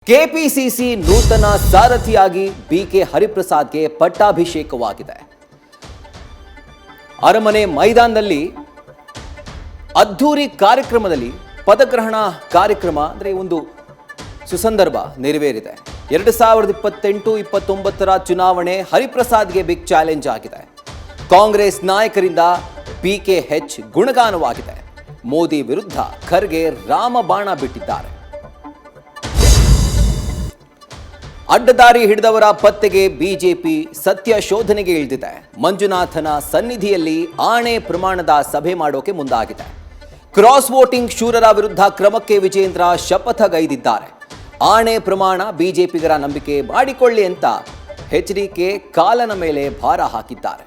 KPCC ನೂತನ ಸಾರಥಿಯಾಗಿ BK ಹರಿಪ್ರಸಾದ್ಗೆ ಪಟ್ಟಾಭಿಷೇಕವಾಗಿದೆ. ಅರಮನೆ ಮೈದಾನದಲ್ಲಿ ಅದ್ಧೂರಿ ಕಾರ್ಯಕ್ರಮದಲ್ಲಿ ಪದಗ್ರಹಣ ಕಾರ್ಯಕ್ರಮ ಅಂದರೆ ಒಂದು ಸುಸಂದರ್ಭ ನೆರವೇರಿದೆ. 2028-29 ಚುನಾವಣೆ ಹರಿಪ್ರಸಾದ್ಗೆ ಬಿಗ್ ಚಾಲೆಂಜ್ ಆಗಿದೆ. ಕಾಂಗ್ರೆಸ್ ನಾಯಕರಿಂದ PKH ಗುಣಗಾನವಾಗಿದೆ. ಮೋದಿ ವಿರುದ್ಧ ಖರ್ಗೆ ರಾಮಬಾಣ ಬಿಟ್ಟಿದ್ದಾರೆ. ಅಡ್ಡದಾರಿ ಹಿಡಿದವರ ಪತ್ತೆಗೆ ಬಿಜೆಪಿ ಸತ್ಯ ಶೋಧನೆಗೆ ಇಳಿದಿದೆ. ಮಂಜುನಾಥನ ಸನ್ನಿಧಿಯಲ್ಲಿ ಆಣೆ ಪ್ರಮಾಣದ ಸಭೆ ಮಾಡೋಕೆ ಮುಂದಾಗಿದೆ. ಕ್ರಾಸ್ ವೋಟಿಂಗ್ ಶೂರರ ವಿರುದ್ಧ ಕ್ರಮಕ್ಕೆ ವಿಜೇಂದ್ರ ಶಪಥಗೈದಿದ್ದಾರೆ. ಆಣೆ ಪ್ರಮಾಣ ಬಿಜೆಪಿಗರ ನಂಬಿಕೆ ಮಾಡಿಕೊಳ್ಳಿ ಅಂತ HDK ಕಾಲನ ಮೇಲೆ ಭಾರ ಹಾಕಿದ್ದಾರೆ.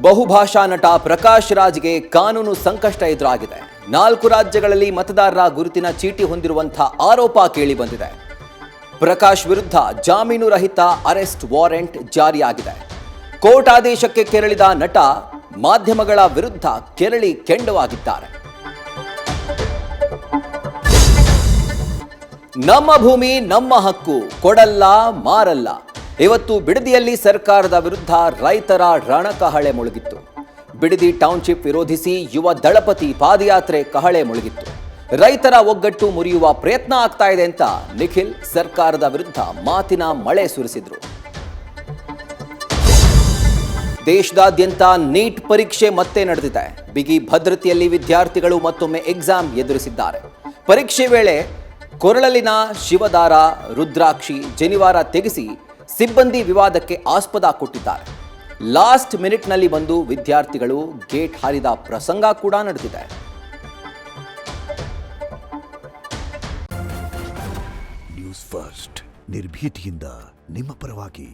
ಬಹುಭಾಷಾ ನಟ ಪ್ರಕಾಶ್ ರಾಜ್ಗೆ ಕಾನೂನು ಸಂಕಷ್ಟ ಎದುರಾಗಿದೆ. 4 ರಾಜ್ಯಗಳಲ್ಲಿ ಮತದಾರರ ಗುರುತಿನ ಚೀಟಿ ಹೊಂದಿರುವಂತಹ ಆರೋಪ ಕೇಳಿ ಬಂದಿದೆ. ಪ್ರಕಾಶ್ ವಿರುದ್ಧ ಜಾಮೀನು ರಹಿತ ಅರೆಸ್ಟ್ ವಾರೆಂಟ್ ಜಾರಿಯಾಗಿದೆ. ಕೋರ್ಟ್ ಆದೇಶಕ್ಕೆ ಕೆರಳಿದ ನಟ ಮಾಧ್ಯಮಗಳ ವಿರುದ್ಧ ಕೆರಳಿ ಕೆಂಡವಾಗಿದ್ದಾರೆ. ನಮ್ಮ ಭೂಮಿ ನಮ್ಮ ಹಕ್ಕು, ಕೊಡಲ್ಲ ಮಾರಲ್ಲ. ಇವತ್ತು ಬಿಡದಿಯಲ್ಲಿ ಸರ್ಕಾರದ ವಿರುದ್ಧ ರೈತರ ರಣಕಹಳೆ ಮುಳುಗಿತ್ತು. ಬಿಡದಿ ಟೌನ್ಶಿಪ್ ವಿರೋಧಿಸಿ ಯುವ ದಳಪತಿ ಪಾದಯಾತ್ರೆ ಕಹಳೆ ಮುಳುಗಿತ್ತು. ರೈತರ ಒಗ್ಗಟ್ಟು ಮುರಿಯುವ ಪ್ರಯತ್ನ ಆಗ್ತಾ ಇದೆ ಅಂತ ನಿಖಿಲ್ ಸರ್ಕಾರದ ವಿರುದ್ಧ ಮಾತಿನ ಮಳೆ ಸುರಿಸಿದ್ರು. ದೇಶದಾದ್ಯಂತ ನೀಟ್ ಪರೀಕ್ಷೆ ಮತ್ತೆ ನಡೆದಿದೆ. ಬಿಗಿ ಭದ್ರತೆಯಲ್ಲಿ ವಿದ್ಯಾರ್ಥಿಗಳು ಮತ್ತೊಮ್ಮೆ ಎಕ್ಸಾಮ್ ಎದುರಿಸಿದ್ದಾರೆ. ಪರೀಕ್ಷೆ ವೇಳೆ ಕೊರಳಲಿನ ಶಿವದಾರ, ರುದ್ರಾಕ್ಷಿ, ಜನಿವಾರ ತೆಗೆಸಿ ಸಿಬ್ಬಂದಿ ವಿವಾದಕ್ಕೆ ಆಸ್ಪದ ಕೊಟ್ಟಿದ್ದಾರೆ. ಲಾಸ್ಟ್ ಮಿನಿಟ್ನಲ್ಲಿ ಬಂದು ವಿದ್ಯಾರ್ಥಿಗಳು ಗೇಟ್ ಹಾರಿದ ಪ್ರಸಂಗ ಕೂಡ ನಡೆದಿದೆ. ನ್ಯೂಸ್ ಫಸ್ಟ್ ನಿರ್ಭೀತಿಯಿಂದ ನಿಮ್ಮ ಪರವಾಗಿ.